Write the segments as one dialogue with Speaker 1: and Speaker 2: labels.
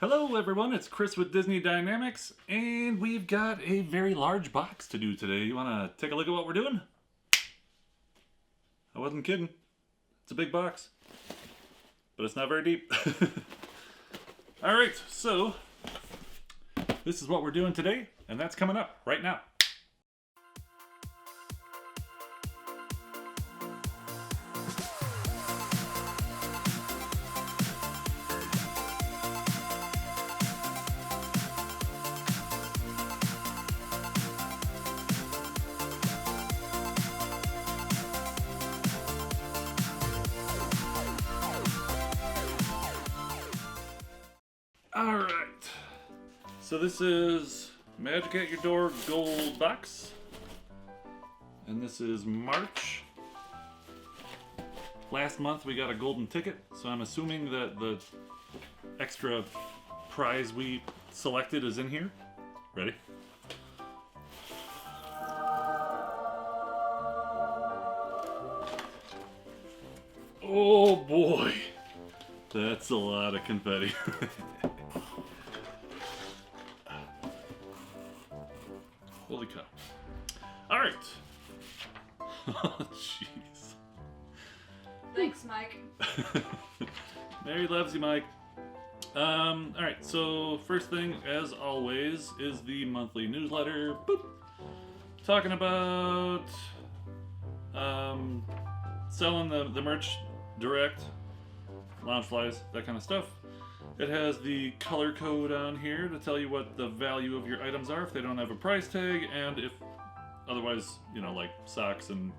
Speaker 1: Hello everyone, it's Chris with Disney Dynamics, and we've got a very large box to do today. You want to take a look at what we're doing? I wasn't kidding. It's a big box, but it's not very deep. Alright, so this is what we're doing today, and that's coming up right now. Alright, so this is Magic at Your Door Gold Box, and this is March. Last month we got a golden ticket, so I'm assuming that the extra prize we selected is in here. Ready? Oh boy, that's a lot of confetti. Holy cow. Alright. Oh, jeez.
Speaker 2: Thanks, Mike.
Speaker 1: Mary loves you, Mike. Alright, so first thing, as always, is the monthly newsletter. Boop. Talking about selling the merch direct, lounge flies, that kind of stuff. It has the color code on here to tell you what the value of your items are if they don't have a price tag, and if otherwise, you know, like socks and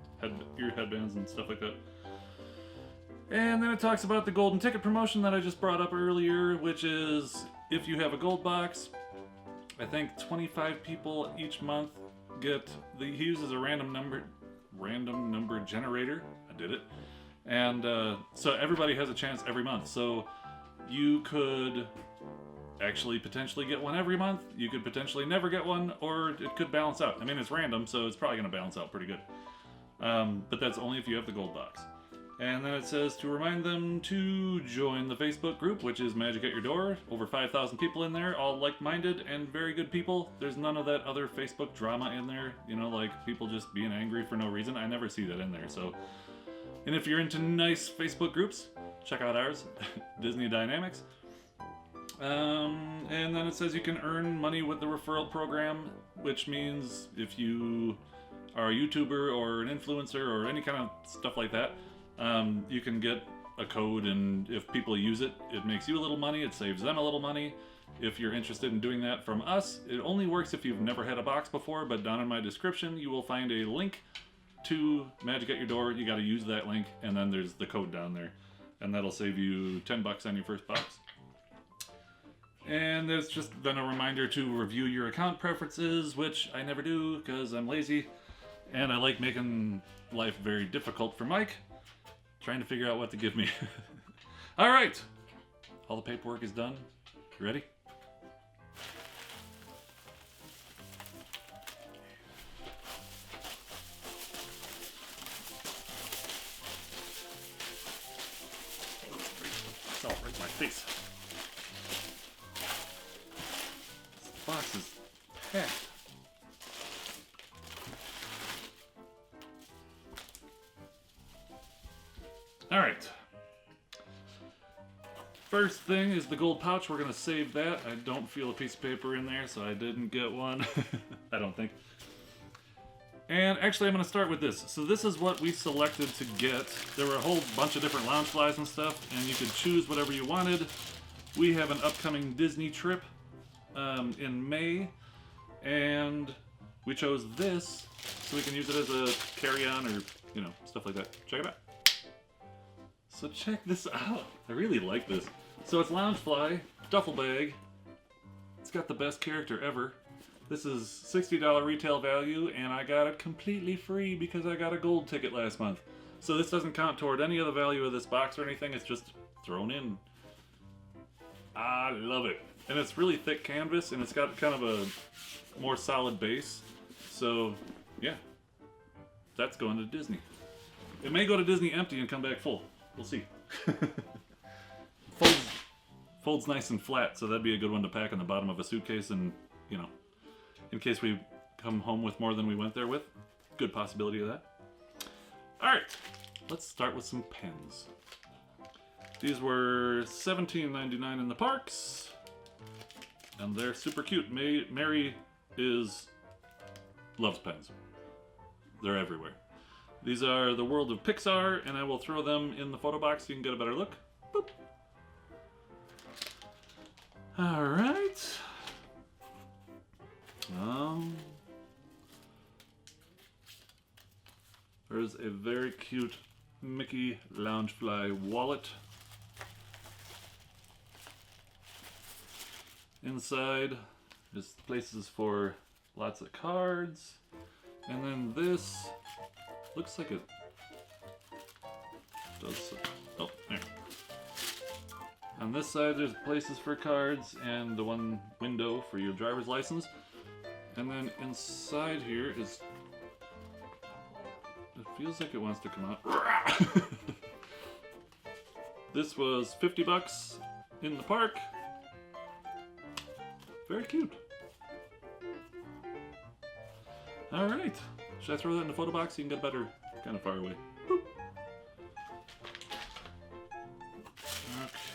Speaker 1: ear headbands and stuff like that. And then it talks about the golden ticket promotion that I just brought up earlier, which is if you have a gold box, I think 25 people each month get he uses a random number generator. I did it. And so everybody has a chance every month. So you could actually potentially get one every month. You could potentially never get one, or it could balance out. I mean, it's random, so it's probably going to balance out pretty good. But that's only if you have the gold box. And then it says to remind them to join the Facebook group, which is Magic at Your Door. Over 5,000 people in there, all like-minded and very good people. There's none of that other Facebook drama in there, you know, like people just being angry for no reason. I never see that in there, so. And if you're into nice Facebook groups, check out ours, Disney Dynamicks. And then it says you can earn money with the referral program, which means if you are a YouTuber or an influencer or any kind of stuff like that, you can get a code, and if people use it, it makes you a little money, it saves them a little money. If you're interested in doing that from us, it only works if you've never had a box before, but down in my description you will find a link to Magic at Your Door. You got to use that link, and then there's the code down there, and that'll save you $10 on your first box. And there's just then a reminder to review your account preferences, which I never do because I'm lazy and I like making life very difficult for Mike, trying to figure out what to give me. All right, all the paperwork is done. You ready? Right in my face. This box is packed. Alright. First thing is the gold pouch. We're going to save that. I don't feel a piece of paper in there, so I didn't get one. I don't think. And actually, I'm going to start with this. So this is what we selected to get. There were a whole bunch of different lounge flies and stuff, and you could choose whatever you wanted. We have an upcoming Disney trip in May, and we chose this so we can use it as a carry-on or, you know, stuff like that. Check it out. So check this out. I really like this. So it's lounge fly, duffel bag. It's got the best character ever. This is $60 retail value, and I got it completely free because I got a gold ticket last month. So this doesn't count toward any of the value of this box or anything, it's just thrown in. I love it. And it's really thick canvas, and it's got kind of a more solid base. So, yeah. That's going to Disney. It may go to Disney empty and come back full. We'll see. folds nice and flat, so that'd be a good one to pack in the bottom of a suitcase and, you know, in case we come home with more than we went there with. Good possibility of that. Alright, let's start with some pens. These were $17.99 in the parks, and they're super cute. Mary loves pens. They're everywhere. These are the World of Pixar, and I will throw them in the photo box so you can get a better look. Boop. Alright. There's a very cute Mickey Loungefly wallet. Inside is places for lots of cards. And then this looks like it does. Oh, there. On this side, there's places for cards and the one window for your driver's license. And then inside here is. It feels like it wants to come out. This was $50 in the park. Very cute. Alright. Should I throw that in the photo box so you can get better? Kind of far away. Boop.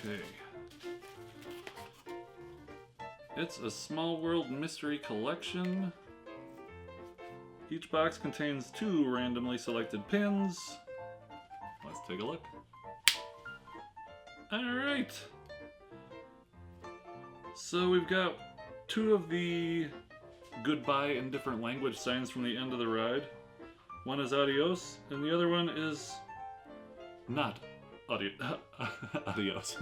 Speaker 1: Okay. It's a Small World Mystery Collection. Each box contains 2 randomly selected pins. Let's take a look. Alright. So we've got 2 of the goodbye in different language signs from the end of the ride. One is adios, and the other one is not adios.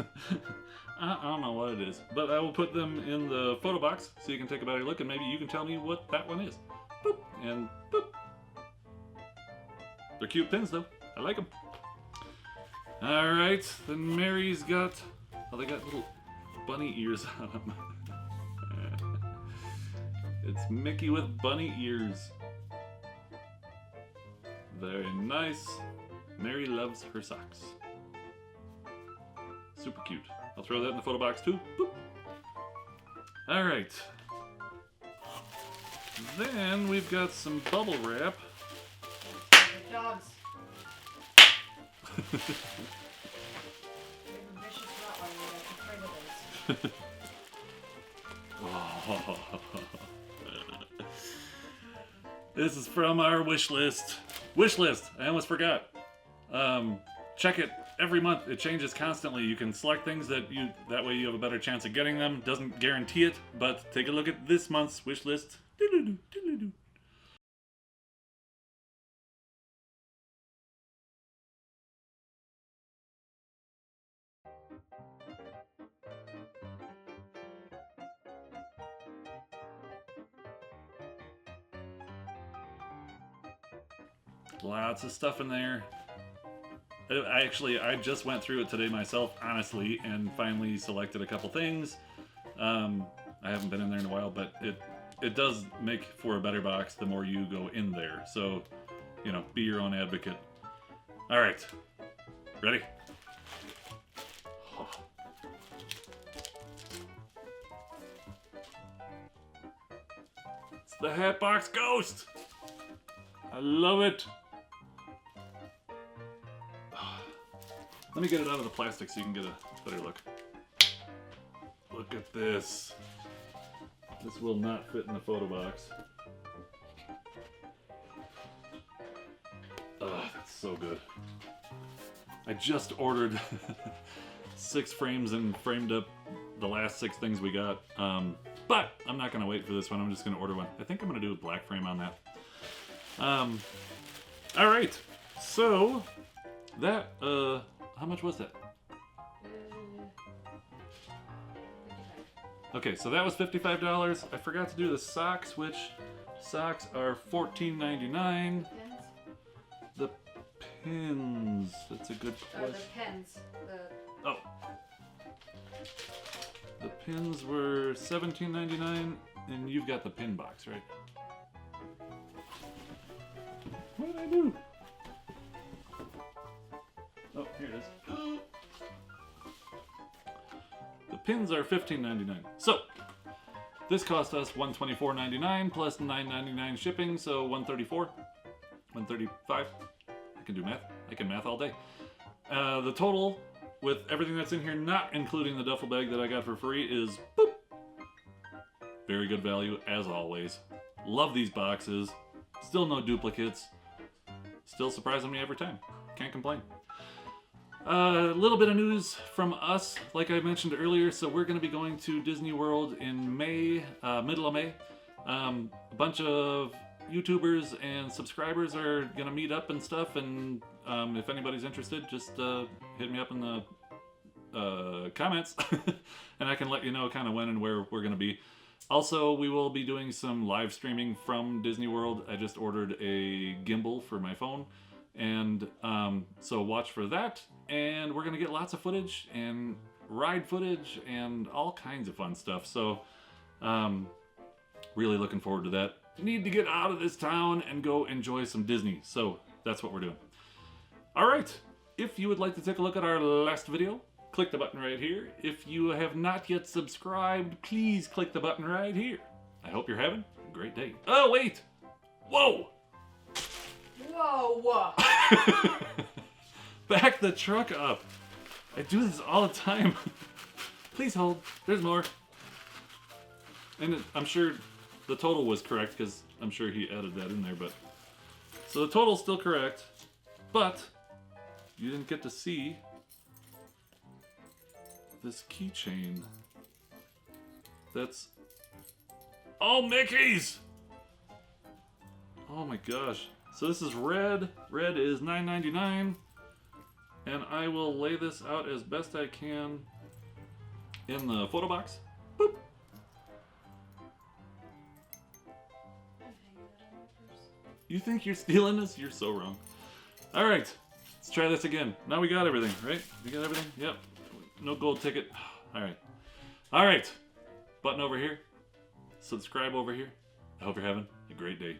Speaker 1: I don't know what it is, but I will put them in the photo box so you can take a better look, and maybe you can tell me what that one is. Boop, and boop. They're cute pins though. I like them. Alright, then Mary's got... Oh, they got little bunny ears on them. It's Mickey with bunny ears. Very nice. Mary loves her socks. Super cute. I'll throw that in the photo box too. Boop. Alright. Then we've got some bubble wrap.
Speaker 2: The dogs. We have a vicious Rottweiler that's afraid of those.
Speaker 1: This is from our wish list. Wish list! I almost forgot. Check it every month. It changes constantly. You can select things that way you have a better chance of getting them. Doesn't guarantee it, but take a look at this month's wish list. Doodle-doo, doodle-doo. Lots of stuff in there. I just went through it today myself, honestly, and finally selected a couple things. I haven't been in there in a while, but it does make for a better box the more you go in there. So, you know, be your own advocate. All right, ready? It's the Hatbox Ghost. I love it. Let me get it out of the plastic so you can get a better look. Look at this. This will not fit in the photo box. Oh, that's so good. I just ordered 6 frames and framed up the last 6 things we got. But I'm not going to wait for this one. I'm just going to order one. I think I'm going to do a black frame on that. Alright. So, that, how much was that? Okay, so that was $55. I forgot to do the socks, which socks are $14.99. The pins. That's a good question.
Speaker 2: The pens.
Speaker 1: Oh. The pins were $17.99, and you've got the pin box, right? What did I do? Oh, here it is. The pins are $15.99. So this cost us $124.99 plus $9.99 shipping, so $134, $135. I can do math. I can math all day. The total with everything that's in here, not including the duffel bag that I got for free, is boop. Very good value as always. Love these boxes. Still no duplicates. Still surprising me every time. Can't complain. A little bit of news from us, like I mentioned earlier. So we're going to be going to Disney World in May, middle of May. A bunch of YouTubers and subscribers are going to meet up and stuff. And if anybody's interested, just hit me up in the comments, and I can let you know kind of when and where we're going to be. Also, we will be doing some live streaming from Disney World. I just ordered a gimbal for my phone, and so watch for that. And we're gonna get lots of footage and ride footage and all kinds of fun stuff. So really looking forward to that. Need to get out of this town and go enjoy some Disney. So that's what we're doing. All right, if you would like to take a look at our last video, click the button right here. If you have not yet subscribed, please click the button right here. I hope you're having a great day. Oh, wait! Whoa!
Speaker 2: Whoa!
Speaker 1: Back the truck up. I do this all the time. Please hold. There's more. And I'm sure the total was correct because I'm sure he added that in there. But so the total's still correct, but you didn't get to see this keychain. That's all Mickey's. Oh my gosh. So this is red. Red is $9.99. And I will lay this out as best I can in the photo box. Boop. You think you're stealing this? You're so wrong. All right, let's try this again. Now we got everything, right? We got everything? Yep. No gold ticket. All right. All right. Button over here. Subscribe over here. I hope you're having a great day.